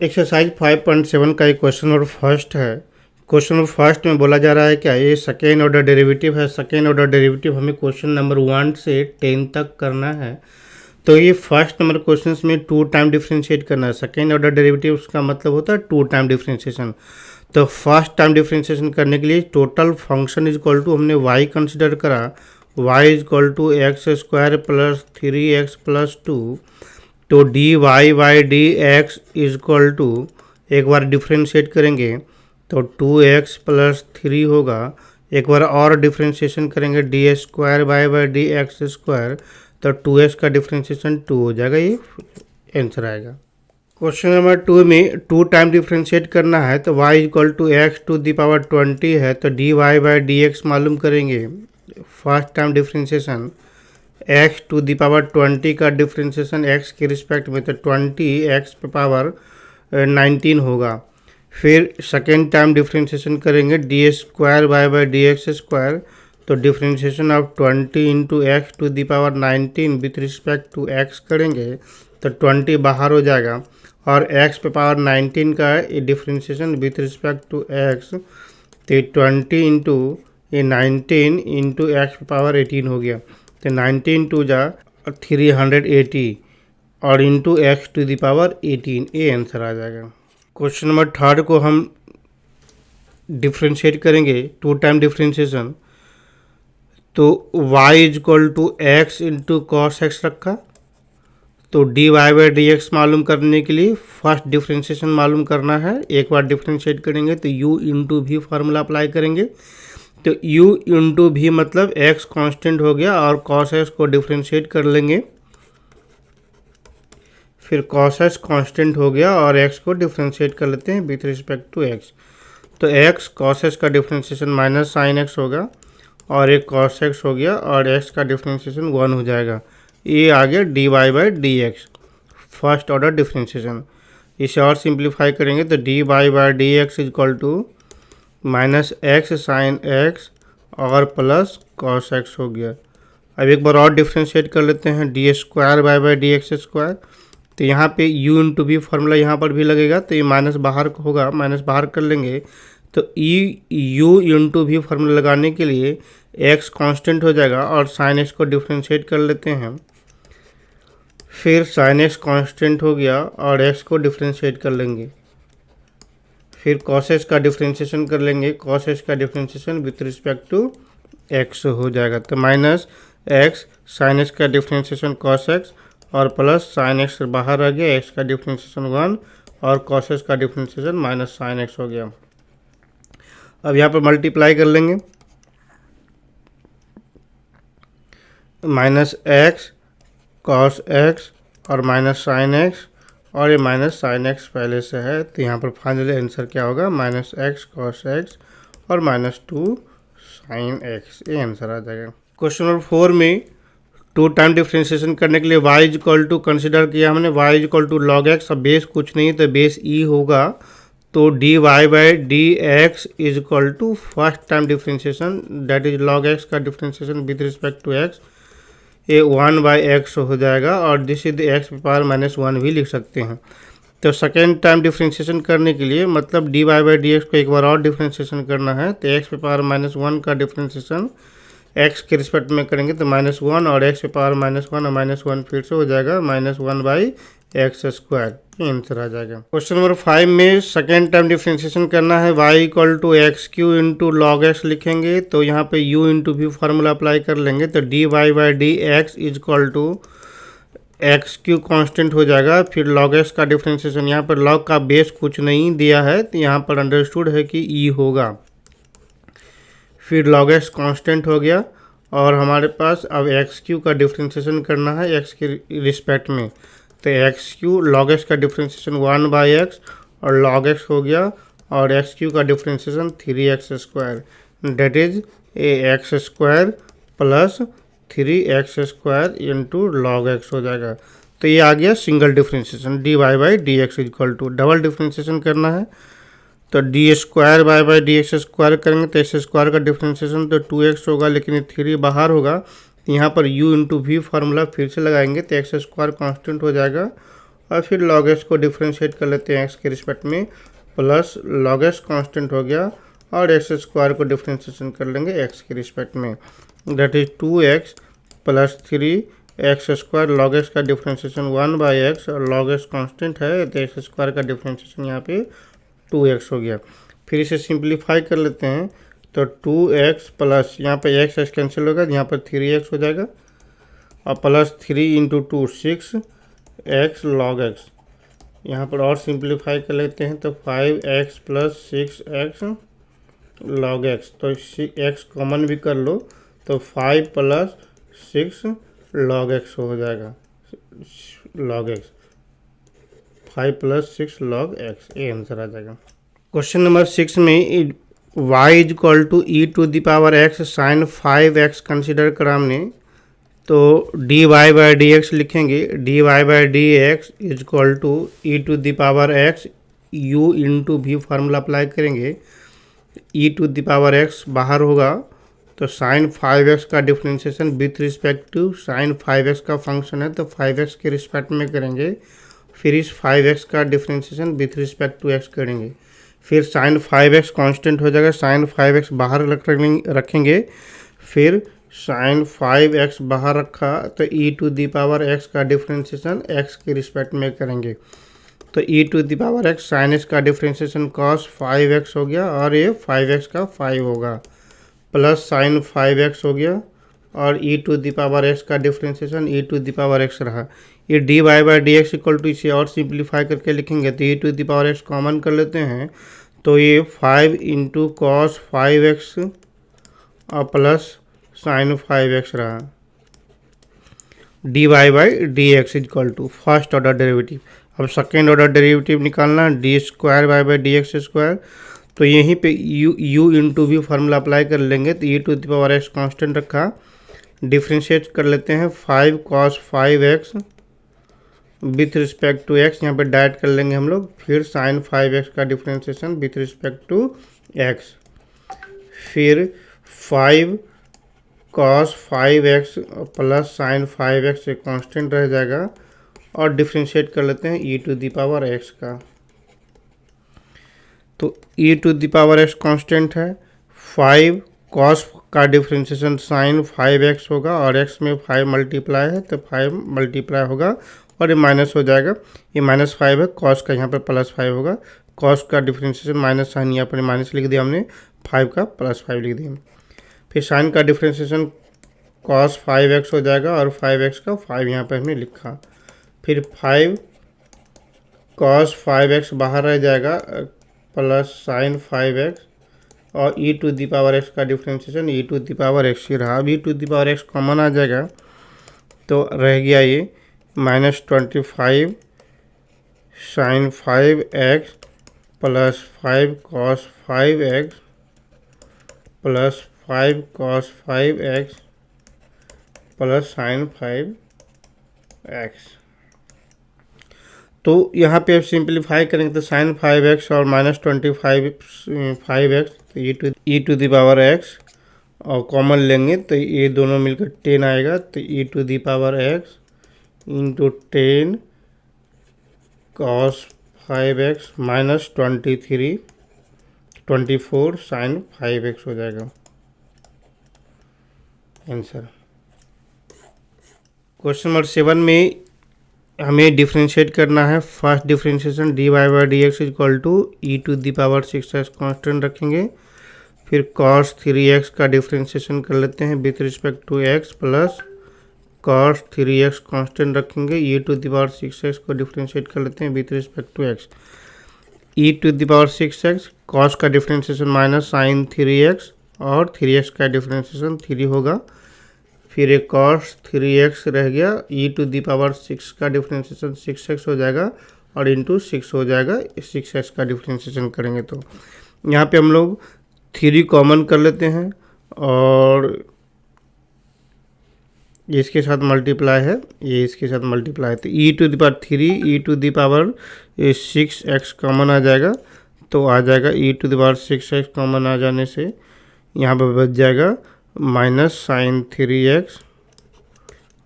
Exercise 5.7 का एक question number first है। क्वेश्चन नंबर फर्स्ट में बोला जा रहा है क्या ये सेकेंड ऑर्डर डेरिवेटिव है। सेकेंड ऑर्डर डेरिवेटिव हमें क्वेश्चन नंबर 1 से 10 तक करना है। तो ये फर्स्ट नंबर क्वेश्चन में 2 टाइम डिफ्रेंशिएट करना है। सेकेंड ऑर्डर डेरिवेटिव उसका मतलब होता है 2 टाइम डिफ्रेंशिएशन। तो फर्स्ट टाइम डिफ्रेंशिएशन करने के लिए total function is equal to हमने y कंसिडर करा, y is equal to x square plus 3x plus 2। तो D Y by D x is equal to, एक बार डिफ्रेंशिएट करेंगे तो 2x प्लस 3 होगा। एक बार और डिफ्रेंशिएशन करेंगे D square by D x square, तो 2x का डिफ्रेंशिएशन 2 हो जाएगा। ये आंसर आएगा। क्वेश्चन नंबर 2 में 2 टाइम डिफ्रेंशिएट करना है तो y equal to x to the power 20 है, तो D Y by D x मालूम करेंगे। First time differentiation x to the power 20 का डिफ्रेंशिएशन x के रिस्पेक्ट में, तो 20 x पे पावर 19 होगा। फिर सेकेंड टाइम डिफ्रेंशिएशन करेंगे D square by D x square, तो differentiation of 20 into x to the power 19 with respect to x करेंगे तो 20 बाहर हो जाएगा, और x पे पावर 19 का differentiation with respect to x, तो 20 इंटू 19 इंटू एक्स पे पावर 18 हो गया। तो 19 टू जा 380 और into x to the power 18, ये आंसर आ जाएगा। क्वेश्चन नंबर थर्ड को हम डिफ्रेंशिएट करेंगे 2 टाइम डिफ्रेंशिएशन, तो y is equal to x into cos x रखा। तो D Y by D x मालूम करने के लिए फर्स्ट डिफ्रेंशिएशन मालूम करना है। एक बार डिफ्रेंशिएट करेंगे तो u into v formula apply करेंगे, तो u इंटू भी मतलब x कांस्टेंट हो गया, और cos x को डिफ्रेंशिएट कर लेंगे। फिर cos x कांस्टेंट हो गया और x को डिफ्रेंशिएट कर लेते हैं विथ रिस्पेक्ट टू x, तो x cos x का डिफ्रेंशिएशन माइनस साइन x होगा, और एक cos x हो गया, और x का डिफ्रेंशिएशन 1 हो जाएगा। ये आ गया D Y by D x, first order differentiation. इसे और सिंप्लीफाई करेंगे तो D Y by D x is equal to minus x sine x और प्लस कॉस एक्स हो गया। अब एक बार और डिफ्रेंशिएट कर लेते हैं d square by D x square, तो यहाँ पे u इंटू भी फार्मूला यहाँ पर भी लगेगा, तो ये माइनस बाहर होगा, माइनस बाहर कर लेंगे तो u इंटू भी फार्मूला लगाने के लिए x कांस्टेंट हो जाएगा, और साइन x को डिफ्रेंशिएट कर लेते हैं। फिर साइन x कांस्टेंट हो गया और x को डिफ्रेंशिएट कर लेंगे। फिर cos x का डिफ्रेंशिएशन कर लेंगे, cos x का differentiation with respect to x हो जाएगा, तो माइनस x साइन x का डिफ्रेंशिएशन cos x और प्लस साइन x बाहर आ गया, x का डिफ्रेंशिएशन 1 और cos x का डिफ्रेंशिएशन माइनस साइन x हो गया। अब यहाँ पर मल्टीप्लाई कर लेंगे, माइनस एक्स कॉस एक्स और माइनस साइन एक्स, और ये माइनस साइन एक्स पहले से है, तो यहाँ पर फाइनली आंसर क्या होगा, माइनस एक्स कॉस एक्स और माइनस 2 साइन एक्स, ये आंसर आ जाएगा। क्वेश्चन नंबर 4 में 2 टाइम डिफ्रेंशिएशन करने के लिए y is equal to consider किया हमने, y is equal to log X. अब बेस कुछ नहीं तो बेस e होगा, तो D Y by D x is equal to first time differentiation that is log x का differentiation with respect to X, ये 1 बाई एक्स हो जाएगा, और this is X power minus 1 भी लिख सकते हैं। तो सेकेंड टाइम डिफ्रेंशिएशन करने के लिए मतलब d Y by D x को एक बार और डिफ्रेंशिएशन करना है, तो एक्स पावर माइनस 1 का डिफ्रेंशिएशन एक्स के रिस्पेक्ट में करेंगे तो माइनस 1, और एक्स पावर माइनस 1 और माइनस 1 फिर से हो जाएगा minus 1 by X square, answer आ जाएगा। क्वेश्चन नंबर 5 में सेकेंड टाइम डिफ्रेंशिएशन करना है, y equal to x cube into log x लिखेंगे, तो यहाँ पे u into v formula apply कर लेंगे, तो D Y by D x is equal to x cube constant हो जाएगा। फिर लॉग एक्स का डिफ्रेंशिएशन, यहाँ पर लॉग का बेस कुछ नहीं दिया है, तो यहाँ पर अंडरस्टूड है कि e होगा। फिर लॉग एक्स कॉन्स्टेंट हो गया, और हमारे पास अब एक्स क्यू का डिफ्रेंशिएशन करना है एक्स के रिस्पेक्ट में, तो एक्स क्यू लॉग एक्स का डिफ्रेंशिएशन 1 बाई एक्स और लॉग एक्स हो गया, और एक्स क्यू का differentiation 3x square, that is x square plus 3x square into log x हो जाएगा। तो ये आ गया single differentiation, d Y by D x equal to. Double differentiation करना है तो D square by D x square करेंगे, तो एक्स स्क्वायर का डिफ्रेंशिएशन तो 2x होगा, लेकिन ये 3 बाहर होगा, यहाँ पर u इंटू भी फार्मूला फिर से लगाएंगे, तो एक्स स्क्वायर कॉन्स्टेंट हो जाएगा, और फिर log x को डिफ्रेंशिएट कर लेते हैं x के रिस्पेक्ट में, प्लस log x कांस्टेंट हो गया और एक्स स्क्वायर को डिफ्रेंशिएशन कर लेंगे x के रिस्पेक्ट में, that is 2x plus 3x square. log x का डिफ्रेंशिएशन 1/x और log x कांस्टेंट है तो एक्स स्क्वायर का डिफ्रेंशिएशन यहाँ पे 2x हो गया। फिर इसे सिंप्लीफाई कर लेते हैं तो 2x प्लस यहाँ पे x कैंसिल होगा, यहाँ पर 3x हो जाएगा और plus 3 into 2 6x log x। यहाँ पर और सिंप्लीफाई कर लेते हैं तो 5x plus 6x log x, तो x कॉमन भी कर लो तो 5 प्लस 6 log x हो जाएगा, log x 5 plus 6 log x, ये आंसर आ जाएगा। क्वेश्चन नंबर 6 में y is equal to e to the power x sine 5x consider करा हमने, तो dy बाई डी एक्स लिखेंगे, dy by D x is equal to e to the power x u into v formula apply करेंगे, e to the power x बाहर होगा तो sine 5x का differentiation with respect to sign 5x का function है तो 5x के respect में करेंगे, फिर इस 5x का differentiation with respect to x करेंगे, फिर साइन 5x कांस्टेंट हो जाएगा, साइन 5x बाहर रखेंगे, फिर साइन 5x बाहर रखा तो E to the power x का डिफ्रेंशिएशन x के रिस्पेक्ट में करेंगे, तो E to the power x sine x का डिफ्रेंशिएशन cos 5x हो गया और ये 5x का 5 होगा, प्लस साइन 5x हो गया और E to the power x का differentiation E to the power x रहा, ये D Y by D x equal to इसे और सिंप्लीफाई करके लिखेंगे तो E to the power x common कर लेते हैं तो ये 5 इंटू कॉस 5x और प्लस साइन 5x रहा, D Y by D x equal to first order derivative. अब सेकेंड ऑर्डर डेरिवेटिव निकालना, D square Y by D x square, तो यहीं पे u into we formula apply कर लेंगे तो E to the power x constant रखा, differentiate कर लेते हैं 5 cos 5x with respect to x, यहाँ पे डाइट कर लेंगे हम लोग, फिर साइन 5x का differentiation with respect to x, फिर 5 cos 5x plus sine 5x से कांस्टेंट रह जाएगा और डिफ्रेंशिएट कर लेते हैं E to the power x का, तो E to the power x constant है, 5 cos का डिफ्रेंशिएशन साइन 5x होगा और x में 5 मल्टीप्लाई है तो 5 मल्टीप्लाई होगा और ये माइनस हो जाएगा, ये -5 है, cos का यहाँ पर +5 होगा, cos का डिफ्रेंशिएशन माइनस साइन यहाँ पर माइनस लिख दिया हमने, 5 का +5 लिख दिया, फिर साइन का डिफ्रेंशिएशन cos 5x हो जाएगा और 5x का 5 यहाँ पर हमने लिखा, फिर 5 cos 5x बाहर रह जाएगा प्लस साइन 5x और E to the power x का differentiation E to the power x ही रहा, अब E to the power x common आ जाएगा तो रह गया ये -25 sine 5x plus 5 cos 5x plus 5 cos 5x plus sine 5x, तो यहाँ पे आप सिंप्लीफाई करेंगे तो साइन 5x और -25 5x तो E to the power x और कॉमन लेंगे तो ये दोनों मिलकर 10 आएगा, तो E to the power x into 10 cos 5x -24 sine 5x हो जाएगा आंसर। क्वेश्चन नंबर 7 में हमें डिफ्रेंशिएट करना है, first differentiation d Y by D x equal to e to the power 6x constant रखेंगे, फिर cos 3x का differentiation कर लेते हैं with respect to x plus cos 3x constant रखेंगे, e to the power 6x को differentiate कर लेते हैं with respect to x, e to the power 6x, cos का डिफ्रेंशिएशन माइनस साइन 3x और 3x का डिफ्रेंशिएशन 3 होगा, फिर एक cos 3x रह गया, ई टू द पावर 6 का डिफ्रेंशिएशन 6x हो जाएगा और इंटू 6 हो जाएगा, 6x का डिफ्रेंशिएशन करेंगे तो यहाँ पे हम लोग 3 कॉमन कर लेते हैं और ये इसके साथ मल्टीप्लाई है, ये इसके साथ मल्टीप्लाई है तो E to the power 3 E to the power 6x common आ जाएगा, तो आ जाएगा E to the power 6x common आ जाने से यहाँ पर बच जाएगा माइनस साइन 3x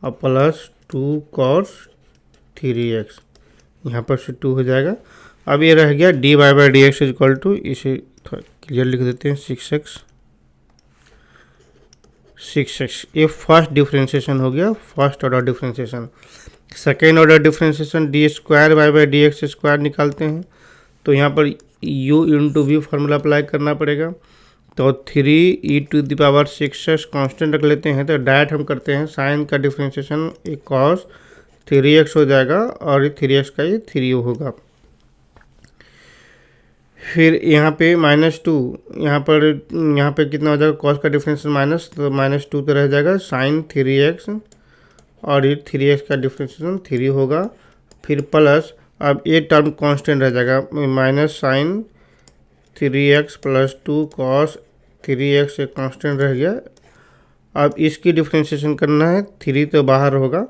और प्लस 2 cos 3x, यहाँ पर से 2 हो जाएगा। अब ये रह गया D Y by D x is equal to, इसे क्लियर लिख देते हैं 6x। ये फर्स्ट डिफ्रेंशिएशन हो गया, first order differentiation. Second order differentiation D square Y by D x square निकालते हैं, तो यहाँ पर u into we formula apply करना पड़ेगा। तो 3e⁻6x कांस्टेंट रख लेते हैं, तो डायरेक्ट हम करते हैं साइन का डिफ्रेंशिएशन, एक कॉस 3x हो जाएगा और 3x का ये 3 होगा। फिर यहाँ पे -2, यहाँ पे कितना हो जाएगा, कॉस का डिफरेंस माइनस, तो -2 तो रह जाएगा साइन 3x और ये 3x का डिफरेंशिएशन 3 होगा। फिर प्लस, अब ये टर्म कांस्टेंट रह जाएगा, minus sine 3x plus 2 cos 3x एक कांस्टेंट रह गया। अब इसकी डिफरेंशिएशन करना है, 3 तो बाहर होगा,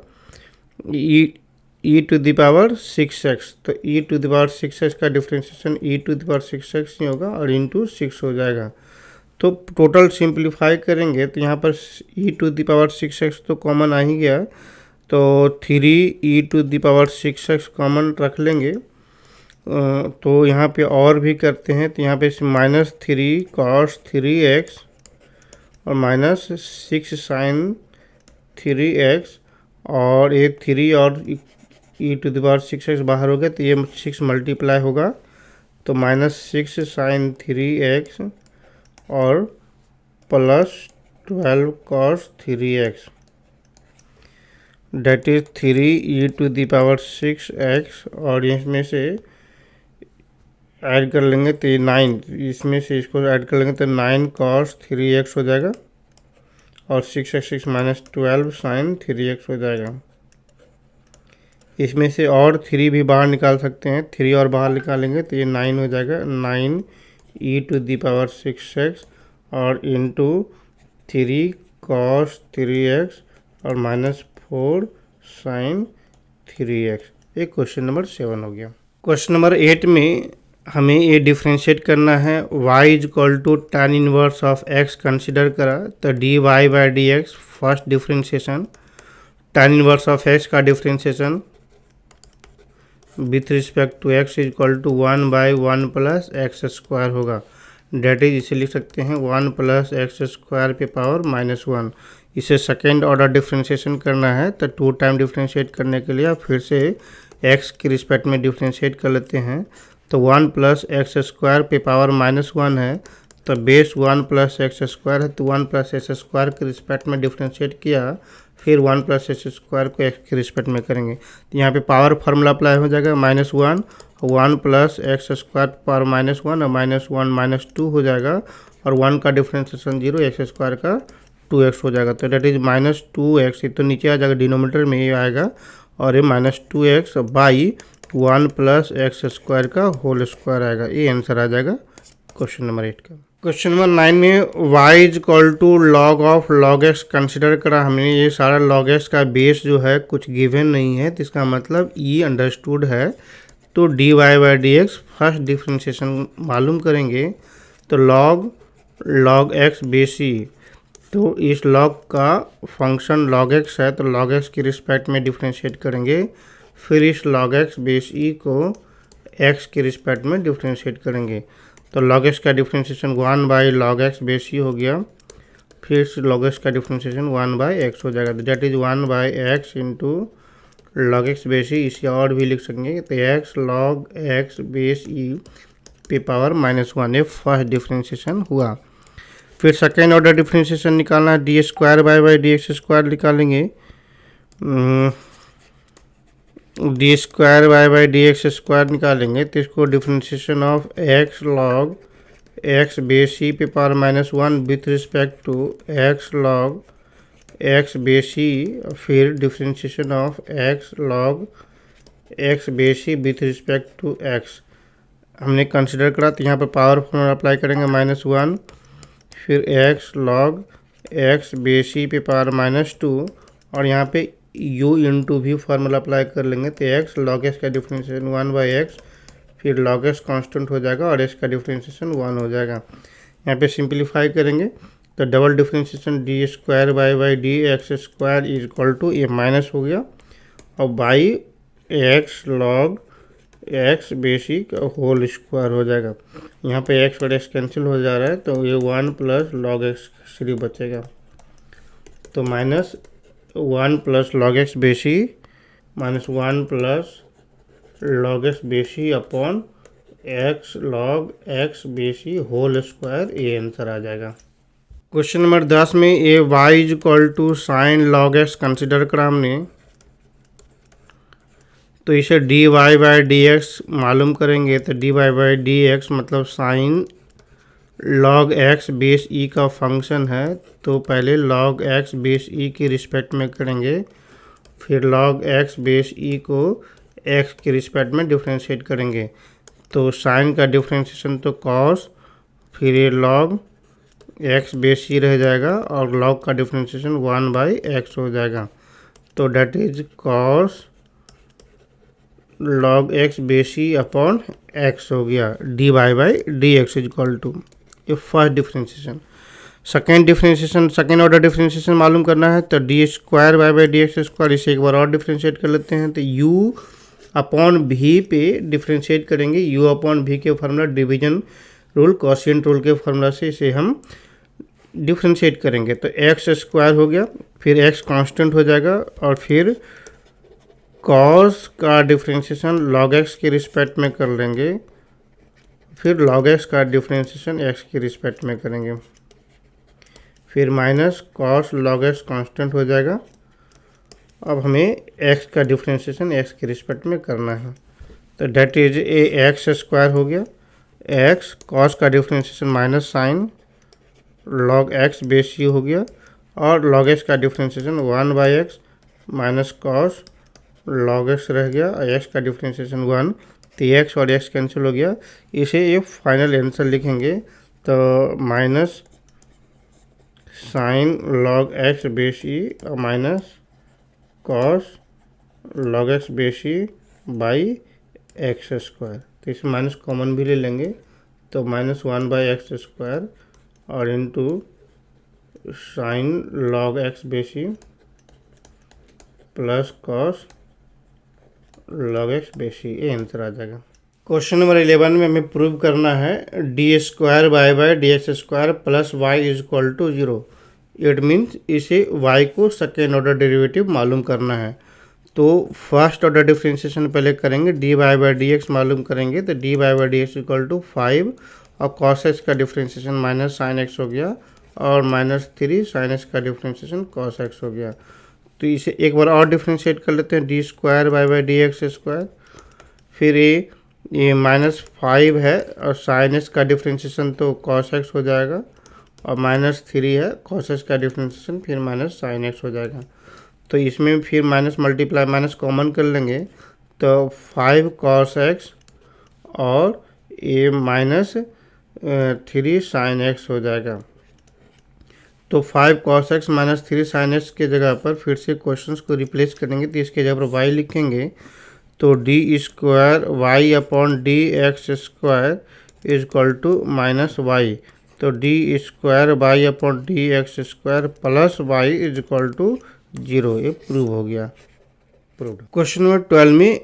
e⁻6x, तो e⁻6x का डिफरेंशिएशन e⁻6x ही होगा और इंटू 6 हो जाएगा। तो टोटल सिंप्लीफाई करेंगे तो यहाँ पर e⁻6x तो कॉमन आ ही गया, तो 3e⁻6x कॉमन रख लेंगे। तो यहाँ पे और भी करते हैं, तो यहाँ पे -3 cos 3x और -6 sin 3x, और ये 3 और e⁻6x बाहर हो गया, तो ये 6 मल्टीप्लाई होगा, तो -6 sin 3x और +12 cos 3x, date is 3e⁻6x, और इसमें से ऐड कर लेंगे तो ये 9, इसमें से इसको ऐड कर लेंगे तो 9 cos 3x हो जाएगा और 6x -12 sin 3x हो जाएगा। इसमें से और 3 भी बाहर निकाल सकते हैं, 3 और बाहर निकालेंगे तो ये 9 हो जाएगा, 9e⁻6x और इंटू 3 cos 3x और -4 sin 3x। ये क्वेश्चन नंबर 7 हो गया। क्वेश्चन नंबर 8 में हमें ये डिफ्रेंशिएट करना है, y is equal to tan inverse of x consider करा, तो dy by D x first differentiation, tan inverse of x का differentiation with respect to x is equal to 1/1 plus x square होगा, that is इसे लिख सकते हैं 1 plus x square पे power -1। इसे सेकेंड ऑर्डर डिफ्रेंशिएशन करना है, तो 2 टाइम डिफ्रेंशिएट करने के लिए फिर से x के रिस्पेक्ट में डिफ्रेंशिएट कर लेते हैं, तो 1 प्लस एक्स स्क्वायर पे पावर -1 है, तो बेस 1 प्लस एक्स स्क्वायर है, तो 1 प्लस एक्स स्क्वायर के रिस्पेक्ट में डिफ्रेंशिएट किया, फिर 1 प्लस एक्स स्क्वायर को एक्स के रिस्पेक्ट में करेंगे, तो यहाँ पे पावर फार्मूला अप्लाई हो जाएगा, -1 1 प्लस एक्स स्क्वायर पावर -1 और -1 -2 हो जाएगा, और 1 का डिफ्रेंशिएशन 0, एक्स स्क्वायर का 2x हो जाएगा, तो डेट इज -2x, ये तो नीचे आ जाएगा, डिनोमीटर में ये आएगा, और ये -2x by 1 plus x square का होल स्क्वायर आएगा। ये आंसर आ जाएगा क्वेश्चन नंबर 8 का। क्वेश्चन नंबर 9 में y is equal to log of log x consider करा हमने, ये सारा log x का बेस जो है कुछ गिवन नहीं है, तो इसका मतलब e अंडरस्टूड है, तो dy by D x first differentiation मालूम करेंगे, तो log x बेस e, तो इस log का फंक्शन log x है, तो log x के रिस्पेक्ट में डिफ्रेंशिएट करेंगे, फिर इस log x बेस e को x के रिस्पेक्ट में डिफ्रेंशिएट करेंगे, तो log x का differentiation 1/log x base e हो गया, फिर log x का डिफ्रेंशिएशन 1/x हो जाएगा, तो that is 1/x into log x base e, इसे और भी लिख सकेंगे, तो x log x base e पे पावर -1, ये फर्स्ट डिफ्रेंशिएशन हुआ। फिर सेकेंड ऑर्डर डिफ्रेंशिएशन निकालना है, D square by D x square निकालेंगे, D square by D x square निकालेंगे, तो इसको differentiation of x log x base E पे power -1 with respect to x log x base E, फिर differentiation of x log x base E with respect to x हमने consider करा, तो यहाँ पर पावर फॉर्मूला अप्लाई करेंगे -1, फिर x log x base E पे पावर -2, और यहाँ पे u into v formula apply कर लेंगे, तो x log x का डिफ्रेंशिएशन 1/x, फिर log x कांस्टेंट हो जाएगा और x का डिफ्रेंशिएशन 1 हो जाएगा। यहाँ पे सिंप्लीफाई करेंगे, तो double differentiation D square by D x square is equal to, ये माइनस हो गया, और by x log X base E का होल स्क्वायर हो जाएगा। यहाँ पे एक्स और एक्स कैंसिल हो जा रहा है तो ये 1 प्लस लॉग एक्स सिर्फ बचेगा। तो -1 plus log x base E -1 plus log x base E upon X log x base E whole square, ये आंसर आ जाएगा। क्वेश्चन नंबर 10 में a Y is equal to sine log X consider करा हमने, तो इसे D Y by D x मालूम करेंगे। तो D Y by D X मतलब sine log x base E का फंक्शन है, तो पहले लॉग एक्स बेस ई की रिस्पेक्ट में करेंगे, फिर लॉग एक्स बेस ई को एक्स के रिस्पेक्ट में डिफ्रेंशिएट करेंगे। तो साइन का डिफ्रेंशिएशन तो कॉस, फिर ये लॉग एक्स बेस ई रह जाएगा और लॉग का डिफ्रेंशिएशन 1 बाई एक्स हो जाएगा। तो that is cos log x base E upon X हो गया, D Y by D x is equal to, ये first differentiation. Second differentiation, second order differentiation मालूम करना है, तो D square Y by D x square, इसे एक बार और डिफ्रेंशिएट कर लेते हैं। तो यू अपॉन भी पे डिफ्रेंशिएट करेंगे। यू अपॉन भी के formula division rule, quotient rule के फार्मूला से इसे हम डिफ्रेंशिएट करेंगे। तो एक्स स्क्वायर हो गया, फिर एक्स कांस्टेंट हो जाएगा और फिर कॉस का डिफ्रेंशिएशन लॉग एक्स के रिस्पेक्ट में कर लेंगे, फिर लॉग एक्स का डिफ्रेंशिएशन एक्स के रिस्पेक्ट में करेंगे, फिर minus cos log x constant हो जाएगा। अब हमें एक्स का डिफ्रेंशिएशन एक्स के रिस्पेक्ट में करना है, तो that is a x square हो गया, एक्स कॉस का differentiation minus sine log x base u हो गया, और लॉग एक्स का differentiation 1 by x minus cos log x रह गया, एक्स का डिफ्रेंशिएशन 1, तो एक्स और एक्स कैंसिल हो गया। इसे ये फाइनल आंसर लिखेंगे, तो minus sine log x base E minus cos log x base E by X square. तो इसमें माइनस कॉमन भी ले लेंगे, तो -1 बाई एक्स स्क्वायर और into sine log x base E plus cos log x base E, ये answer आ जाएगा। क्वेश्चन नंबर 11 में हमें प्रूव करना है D square Y by D x square plus y is equal to 0। It means इसे y को second order derivative मालूम करना है। तो फर्स्ट ऑर्डर डिफ्रेंशिएशन पहले करेंगे, d Y by D x मालूम करेंगे, तो D Y by D x equal to 5 और कॉस एक्स का डिफ्रेंशिएशन माइनस साइन एक्स हो गया और -3 साइन एक्स का डिफ्रेंशिएशन कॉस एक्स हो गया। तो इसे एक बार और डिफ्रेंशिएट कर लेते हैं, d square Y by D x square, फिर ये -5 है और साइन एक्स का डिफ्रेंशिएशन तो कॉस एक्स हो जाएगा और -3 है कॉस एक्स का डिफ्रेंशिएशन, फिर माइनस साइन एक्स हो जाएगा। तो इसमें फिर माइनस मल्टीप्लाई माइनस कॉमन कर लेंगे, तो 5 कॉस एक्स और ये -3 साइन एक्स हो जाएगा। तो 5 कॉस एक्स -3 साइन एक्स के जगह पर फिर से क्वेश्चंस को रिप्लेस करेंगे, तो इसके जगह पर वाई लिखेंगे, तो D square y upon d x square is equal to -y। तो D square y upon d x square plus y is equal to 0, ये प्रूव हो गया। क्वेश्चन नंबर 12 में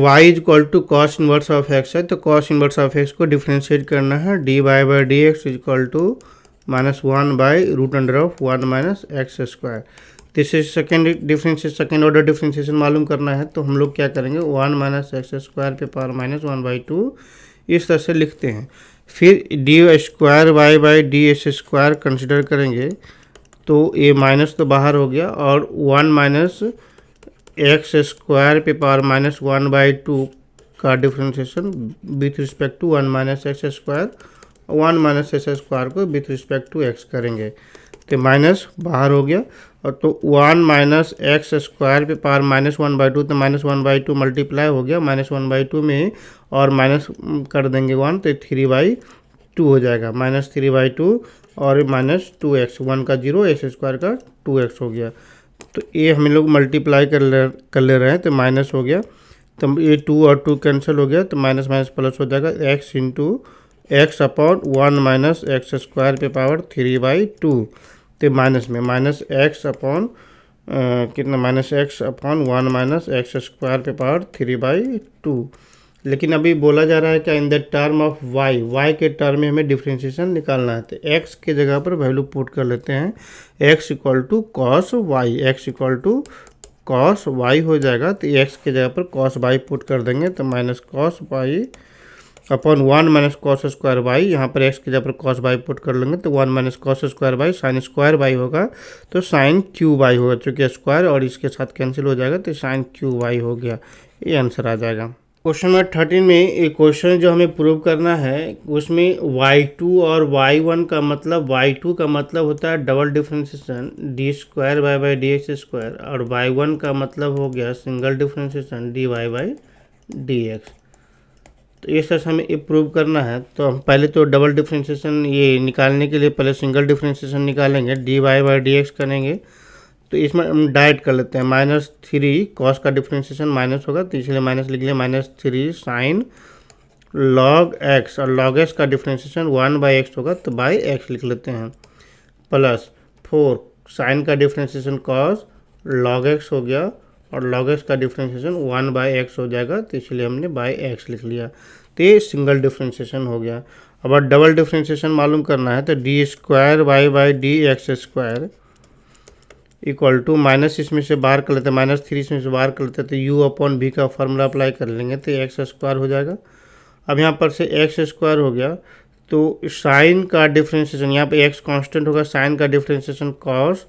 y is equal to cos inverse of x है, तो cos inverse of x को differentiate करना है, d Y by D x is equal to -1 by root under of 1 minus x square. This is second order differentiation मालूम करना है, तो हम लोग क्या करेंगे 1 माइनस एक्स स्क्वायर पे पावर -1/2 इस तरह से लिखते हैं। फिर d square Y by d S square consider करेंगे, तो ये माइनस तो बाहर हो गया और 1 माइनस एक्स स्क्वायर पे पावर -1/2 का differentiation with respect to 1 minus x square, 1 minus x square को विथ रिस्पेक्ट टू एक्स करेंगे, तो माइनस बाहर हो गया और तो 1 माइनस एक्स स्क्वायर पे पावर -1/2, तो -1/2 मल्टीप्लाई हो गया -1/2 में और माइनस कर देंगे 1, तो 3/2 हो जाएगा, -3/2 और -2x, 1 का 0 एक्स स्क्वायर का 2x हो गया। तो ये हम लोग मल्टीप्लाई कर ले रहे हैं, तो माइनस हो गया, तो ये 2 और 2 कैंसिल हो गया, तो माइनस माइनस प्लस हो जाएगा, x into x upon 1 minus x square पे पावर 3/2, तो माइनस में माइनस एक्स अपॉन कितना -x upon 1 minus x square पे पावर 3/2, लेकिन अभी बोला जा रहा है क्या, in the term of y, y के टर्म में हमें डिफ्रेंशिएशन निकालना है। तो एक्स के जगह पर वैल्यू पुट कर लेते हैं, x equal to cos y, x equal to cos y हो जाएगा। तो एक्स के जगह पर कॉस वाई पुट कर देंगे, तो minus cos y upon 1 minus cos square y, यहाँ पर एक्स की जगह पर कॉस वाई पुट कर लेंगे, तो 1 minus cos square y sine square y होगा, तो साइन क्यू वाई होगा, चूँकि स्क्वायर और इसके साथ कैंसिल हो जाएगा, तो साइन क्यू वाई हो गया। ये आंसर आ जाएगा। क्वेश्चन नंबर 13 में एक क्वेश्चन जो हमें प्रूव करना है, उसमें y2 और y1 का मतलब, y2 का मतलब होता है double differentiation D square Y by D x square, और y1 का मतलब हो गया single differentiation d Y by D x. तो ये सच हमें ये प्रूव करना है, तो हम पहले तो डबल डिफ्रेंशिएशन ये निकालने के लिए पहले सिंगल डिफ्रेंशिएशन निकालेंगे, d Y by D x करेंगे। तो इसमें हम डायरेक्ट कर लेते हैं, -3 कॉस का डिफ्रेंशिएशन माइनस होगा, तो इसलिए माइनस लिख लिया, -3 साइन लॉग एक्स, और लॉग एक्स का डिफ्रेंशिएशन 1/x होगा, तो बाई एक्स लिख लेते हैं, प्लस 4 साइन का डिफ्रेंशिएशन कॉस लॉग एक्स हो गया, और लॉग एक्स का डिफ्रेंशिएशन 1/x हो जाएगा, तो इसलिए हमने बाई एक्स लिख लिया। तो ये सिंगल डिफ्रेंशिएशन हो गया। अब डबल डिफ्रेंशिएशन मालूम करना है, तो D square Y by D x square equal to, minus इसमें से बाहर कर लेते हैं, -3 इसमें से बाहर कर लेते हैं, तो u अपॉन v का फॉर्मूला अप्लाई कर लेंगे, तो एक्स स्क्वायर हो जाएगा। अब यहाँ पर से एक्स स्क्वायर हो गया, तो साइन का डिफ्रेंशिएशन, यहाँ पे x कांस्टेंट होगा, साइन का डिफ्रेंशिएशन कॉस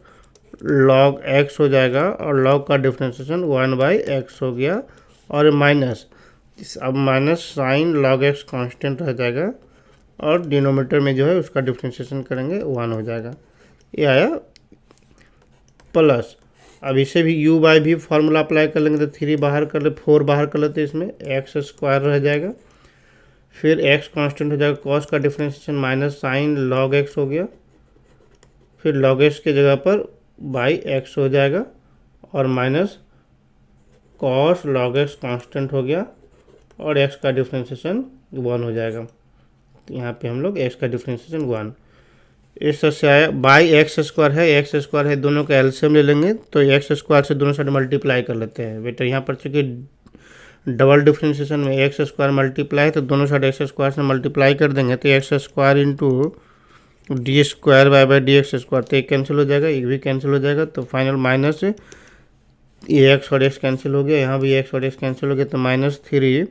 लॉग x हो जाएगा, और लॉग का डिफ्रेंशिएशन 1/x हो गया, और माइनस, अब minus sine log x constant रह जाएगा, और डिनोमीटर में जो है उसका डिफ्रेंशिएशन करेंगे 1 हो जाएगा। ये आया, प्लस अब इसे भी u बाई भी फार्मूला अप्लाई कर लेंगे, तो 3 बाहर कर ले, 4 बाहर कर लेते, इसमें एक्स स्क्वायर रह जाएगा, फिर x कांस्टेंट हो जाएगा, कॉस का differentiation minus sine log x हो गया, फिर लॉग x के जगह पर बाई एक्स हो जाएगा, और minus cos log x constant हो गया, और x का डिफ्रेंशिएशन 1 हो जाएगा। तो यहाँ पे हम लोग x का डिफ्रेंशिएशन 1, इस तरह से आया, बाई एक्स स्क्वायर है, एक्स स्क्वायर है, दोनों का एलसीएम ले लेंगे, तो एक्स स्क्वायर से दोनों साइड मल्टीप्लाई कर लेते हैं बेटा। यहाँ पर चूँकि डबल डिफ्रेंशिएशन में एक्स स्क्वायर मल्टीप्लाई है, तो दोनों साइड एक्स स्क्वायर से मल्टीप्लाई कर देंगे, तो x square into d square Y by D x square, तो एक कैंसिल हो जाएगा, एक भी कैंसिल हो जाएगा, तो फाइनल माइनस ये एक्स और एक्स कैंसिल हो गया, यहाँ भी एक्स और एक्स कैंसिल हो गया, तो -3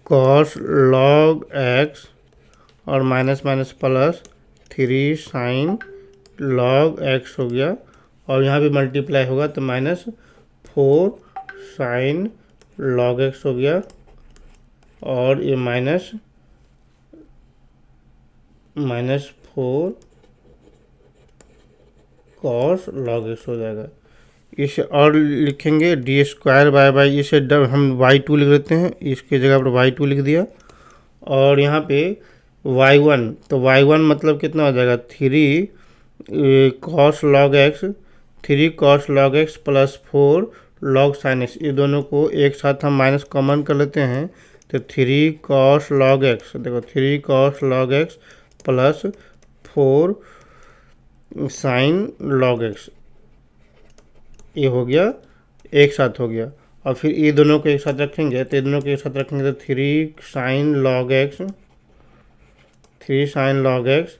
कॉस लॉग एक्स, और minus minus plus 3 sign log x हो गया, और यहाँ भी मल्टीप्लाई होगा, तो -4 साइन लॉग एक्स हो गया, और ये -4 कॉस लॉग एक्स हो जाएगा। इसे और लिखेंगे डी स्क्वायर वाई बाई, इसे हम y2 लिख लेते हैं, इसके जगह पर y2 लिख दिया, और यहाँ पे y1, तो y1 मतलब कितना हो जाएगा, 3 cos log x, 3 cos log x plus 4 log sine x, ये दोनों को एक साथ हम माइनस कॉमन कर लेते हैं, तो 3 कॉस लॉग एक्स, देखो 3 cos log x plus 4 sign log x, ये हो गया, एक साथ हो गया, और फिर ये दोनों को एक साथ रखेंगे, तो ये दोनों को एक साथ रखेंगे, तो 3 sign log x, 3 sign log x,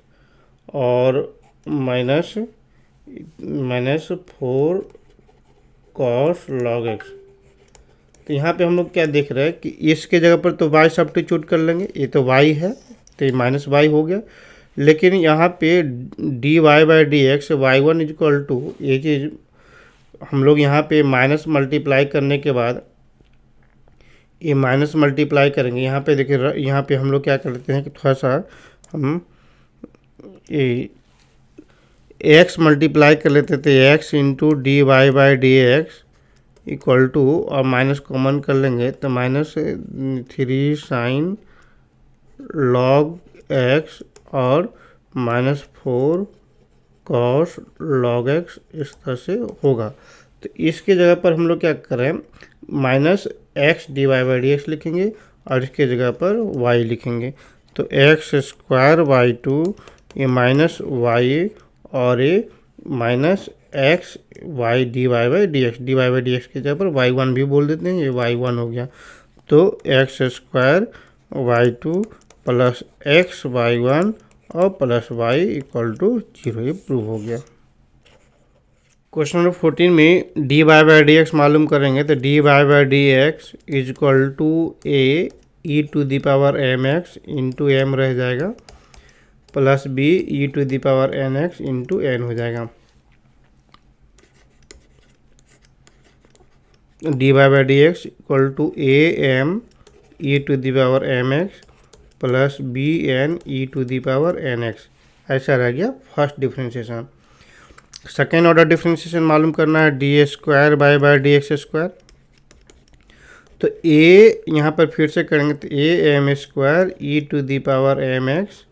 और -4 कॉस लॉग एक्स। तो यहाँ पे हम लोग क्या देख रहे हैं कि इसके जगह पर तो y सब्स्टिट्यूट कर लेंगे, ये तो y है, तो ये -y हो गया, लेकिन यहाँ पे d Y by D x y1 equal to, ये चीज़ हम लोग यहाँ पे माइनस मल्टीप्लाई करने के बाद ये माइनस मल्टीप्लाई करेंगे, यहाँ पे देखिए, यहाँ पे हम लोग क्या कर लेते हैं कि थोड़ा सा हम ये एक्स मल्टीप्लाई कर लेते थे, x into d Y by D x equal to, और माइनस कॉमन कर लेंगे, तो -3 साइन लॉग एक्स और -4 कॉस लॉग एक्स, इस तरह से होगा। तो इसके जगह पर हम लोग क्या करें, -x d Y by D x लिखेंगे, और इसके जगह पर y लिखेंगे, तो एक्स स्क्वायर y2, ये -y, और ये x y d Y by D x, d Y by D x की जगह पर वाई वन भी बोल देते हैं, ये वाई वन हो गया। तो x square y two plus x y one और प्लस वाई इक्वल टू 0, ये प्रूव हो गया। क्वेश्चन नंबर 14 में d Y by D x मालूम करेंगे, तो D Y by D x is equal to a E to the power M x into m रह जाएगा, plus b E to the power N x into n हो जाएगा। D Y by D x equal to a M E to the power M x plus B N E to the power N x, ऐसा रह गया first differentiation. Second order differentiation मालूम करना है, D square by D x square. तो ए यहाँ पर फिर से करेंगे, तो a M square E to the power M x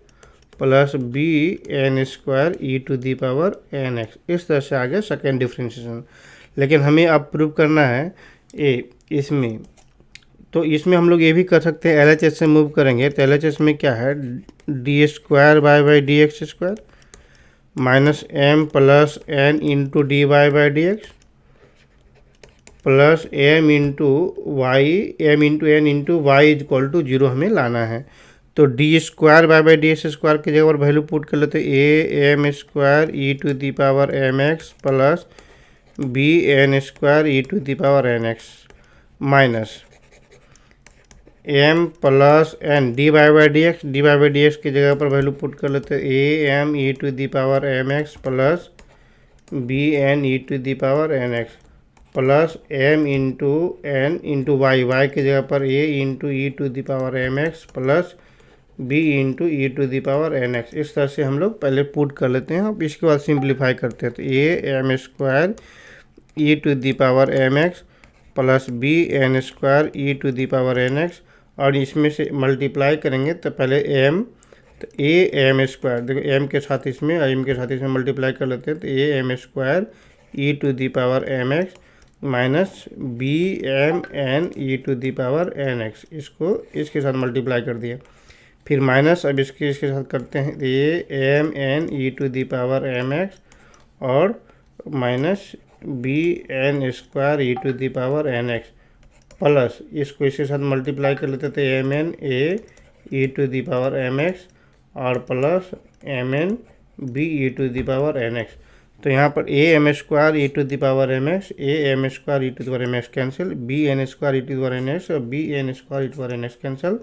plus B N square E to the power N x, इस तरह से आ गया सेकेंड डिफ्रेंशिएशन। लेकिन हमें अब प्रूव करना है ए इसमें, तो इसमें हम लोग ये भी कर सकते हैं, LHS से मूव करेंगे। तो LHS में क्या है, D square by D x square minus m plus n into d Y by D x plus M into y m into N into y is equal to 0 हमें लाना है। तो D square by D x square की जगह पर value put कर लेते, A M square E to the power M x plus B N square E to the power N x minus m plus N D Y by D x की जगह पर value put कर लेते, A M E to the power M x plus B N E to the power N X plus M into N into Y की जगह पर A into E to the power M x plus B into E to the power N x. इस तरह से हम लोग पहले put कर लेते हैं, अब इसके बाद सिंप्लीफाई करते हैं। तो a M square E to the power M x plus B N square E to the power N x, और इसमें से मल्टीप्लाई करेंगे तो पहले एम, तो ए एम स्क्वायर, देखो एम के साथ इसमें और एम के साथ इसमें मल्टीप्लाई कर लेते हैं। तो a M square E to the power M x minus b M N E to the power N x, इसको इसके साथ मल्टीप्लाई कर दिया, फिर माइनस अब इसके साथ करते हैं, A M N E to the power M X और minus B N square E to the power N X plus इसको इसके साथ मल्टीप्लाई कर लेते थे, M N A E to the power M X और plus M N B E to the power N X. तो यहाँ पर A M square E to the power M X, A M square E to the power M X cancel, B N square E to the power N x और B N square E to the power N X cancel,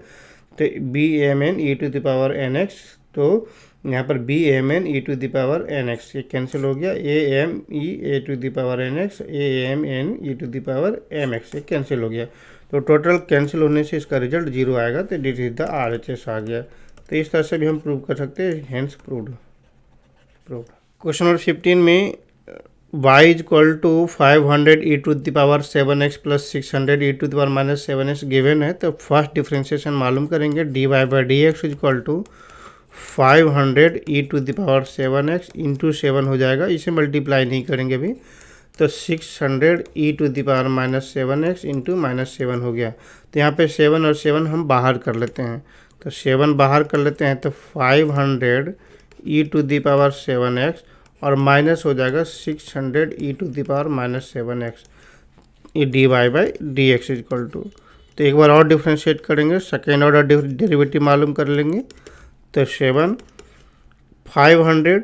तो B M N E to the power N X, तो यहाँ पर B M N E to the power N X ये cancel हो गया, A M E A to the power N X, A M N E to the power M X ये cancel हो गया। तो टोटल कैंसिल होने से इसका रिजल्ट 0 आएगा, तो दिस इज द RHS आ गया। तो इस तरह से भी हम प्रूव कर सकते हैं, हेंस प्रूव्ड। क्वेश्चन नंबर 15 में y is equal to 500 e to the power 7x plus 600 E to the power minus 7x given है। तो फर्स्ट डिफ्रेंशिएशन मालूम करेंगे, d Y by D x is equal to 500 e to the power 7x into 7 हो जाएगा, इसे multiply नहीं करेंगे अभी। तो 600 ई to the power minus 7x into minus 7 हो गया। तो यहाँ पे 7 और 7 हम बाहर कर लेते हैं, तो 7 बाहर कर लेते हैं, तो 500 e to the power 7x और माइनस हो जाएगा 600 ई to the power minus 7x, ये D Y by D x is equal to. तो एक बार और डिफ्रेंशिएट करेंगे, सेकेंड ऑर्डर डेरिवेटिव मालूम कर लेंगे। तो 500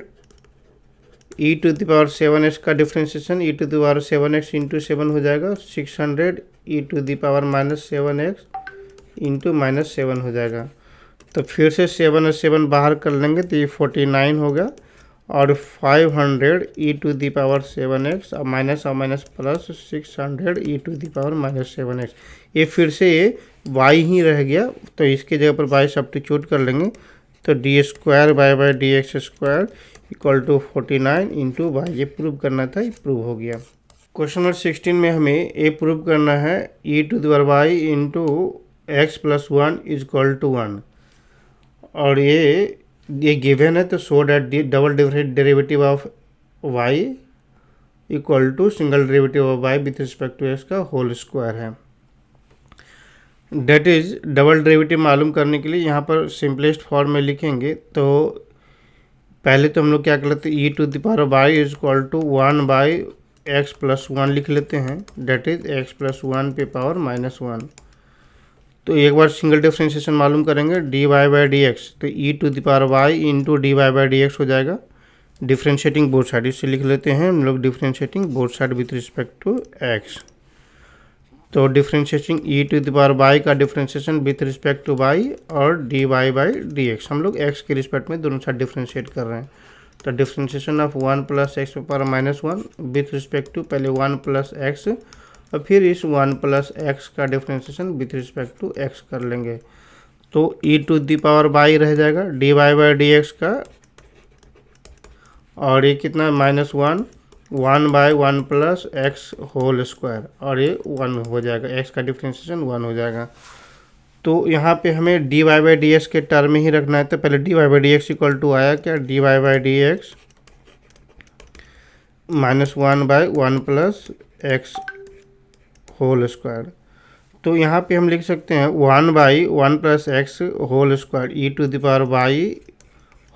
e to the power 7x का differentiation E to the power 7x into 7 हो जाएगा, 600 ई to the power minus 7x into minus 7 हो जाएगा। तो फिर से 7 और 7 बाहर कर लेंगे, तो ये 49 होगा, और 500 e to the power 7x और minus plus 600 E to the power minus 7x, ये फिर से ये y ही रह गया, तो इसके जगह पर y सब्स्टिट्यूट कर लेंगे। तो D square by D x square equal to 49 into वाई, ये प्रूव करना था, ये प्रूव हो गया। क्वेश्चन नंबर 16 में हमें ये प्रूव करना है, E to the power Y into X plus 1 is equal to 1, और ये गिवन है। तो so that the double derivative of y equal to single derivative of y with respect to X का होल स्क्वायर है। That is double derivative मालूम करने के लिए यहाँ पर सिंपलेस्ट फॉर्म में लिखेंगे, तो पहले तो हम लोग क्या कर लेते हैं, e⁴ is equal to 1/x+1 लिख लेते हैं, डेट इज x+1 पे पावर -1। तो एक बार सिंगल डिफ्रेंशिएशन मालूम करेंगे, dy/dx, तो e⁴y इंटू dy/dx हो जाएगा, डिफ्रेंशिएटिंग बोथ साइड। इससे लिख लेते हैं हम लोग differentiating both side with respect to x। तो डिफ्रेंशिएटिंग e⁴y का differentiation with respect to y और dy/dx, हम लोग x के रिस्पेक्ट में दोनों साइड डिफ्रेंशिएट कर रहे हैं। तो differentiation of 1 + x⁻⁻1 with respect to पहले 1 + x और फिर इस 1 + x का differentiation with respect to x कर लेंगे। तो e⁴y रह जाएगा dy/dx का, और ये कितना -1 1/1 + x होल स्क्वायर, और ये 1 हो जाएगा, x का डिफ्रेंशिएशन 1 हो जाएगा। तो यहाँ पे हमें dy/dx के टर्म में ही रखना है। तो पहले dy/dx इक्वल टू आया क्या, dy/dx -1/1 + x होल स्क्वायर। तो यहाँ पे हम लिख सकते हैं 1/1 + x whole square e⁴y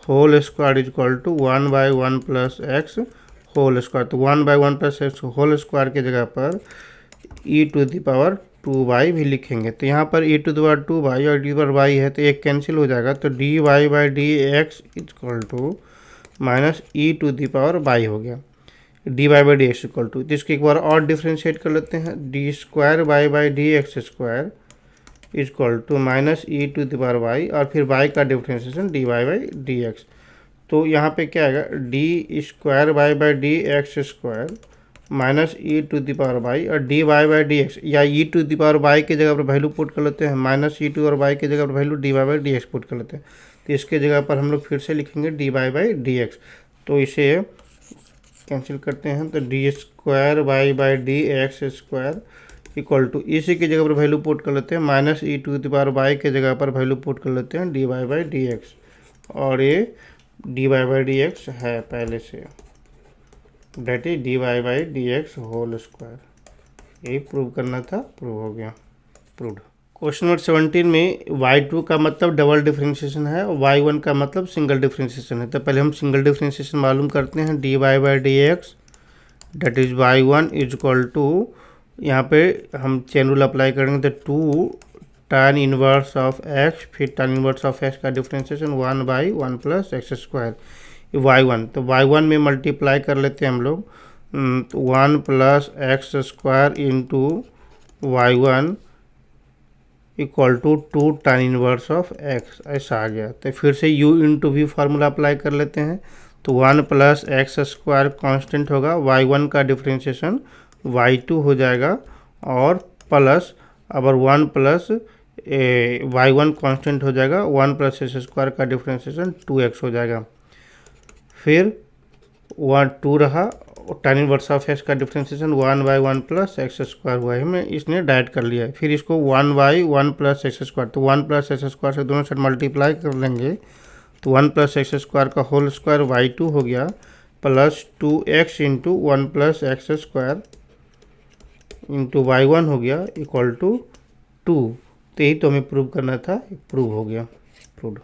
whole square is equal to 1/1 + x whole square. तो 1/1 + x होल स्क्वायर के जगह पर e⁴2y भी लिखेंगे। तो यहाँ पर e⁴2y और e⁴y है तो एक कैंसिल हो जाएगा, तो dy/dx is equal to -e⁴y हो गया, dy/dx इक्वल टू। तो इसको एक बार और डिफ्रेंशिएट कर लेते हैं, d²y/dx² is equal to -e⁴y और फिर y का डिफ्रेंशिएशन dy/dx। तो यहाँ पे क्या आएगा, d²y/dx² -e⁴y और dy/dx, या e⁴y की जगह पर वैल्यू पुट कर लेते हैं, -e⁴y की जगह पर वैल्यू dy/dx पुट कर लेते हैं। तो इसके जगह पर हम लोग फिर से लिखेंगे dy/dx। तो इसे कैंसिल करते हैं, तो d²y/dx² इक्वल टू, इसी की जगह पर वैल्यू पुट कर लेते हैं, -e⁴y के जगह पर वैल्यू पुट कर लेते हैं dy/dx, और ये dy/dx है पहले से, that is dy/dx whole square. यही प्रूव करना था, प्रूव हो गया, प्रूव्ड। क्वेश्चन नंबर 17 में y2 का मतलब डबल डिफ्रेंशिएशन है और y1 का मतलब सिंगल डिफ्रेंशिएशन है। तो पहले हम सिंगल डिफ्रेंशिएशन मालूम करते हैं, dy/dx that is y1 is equal to, यहाँ पे हम चेन रूल अप्लाई करेंगे, तो 2 tan इनवर्स ऑफ x, फिर tan इनवर्स ऑफ x का डिफ्रेंशिएशन 1/1 + x², y1। तो y1 में मल्टीप्लाई कर लेते हैं हम लोग, 1 + x² into y1 equal to 2 tan inverse of x, ऐसा आ गया। तो फिर से u into v formula apply कर लेते हैं, तो 1 + x² कांस्टेंट होगा, y1 का डिफ्रेंशिएशन y2 हो जाएगा, और प्लस अगर 1 + y1 कांस्टेंट हो जाएगा, 1 + x² का डिफ्रेंशिएशन 2x हो जाएगा। फिर 2 रहा, tan इनवर्स ऑफ x का डिफ्रेंशिएशन 1/1 + x² हुआ है, हमें इसने डायरेक्ट कर लिया है। फिर इसको 1/1 + x², तो 1 + x² से दोनों साइड मल्टीप्लाई कर लेंगे, तो 1 + x² का होल स्क्वायर y2 हो गया, plus 2x into 1 + x² into y1 हो गया इक्वल टू 2। तो यही तो हमें प्रूव करना था, प्रूव हो गया, प्रूव्ड।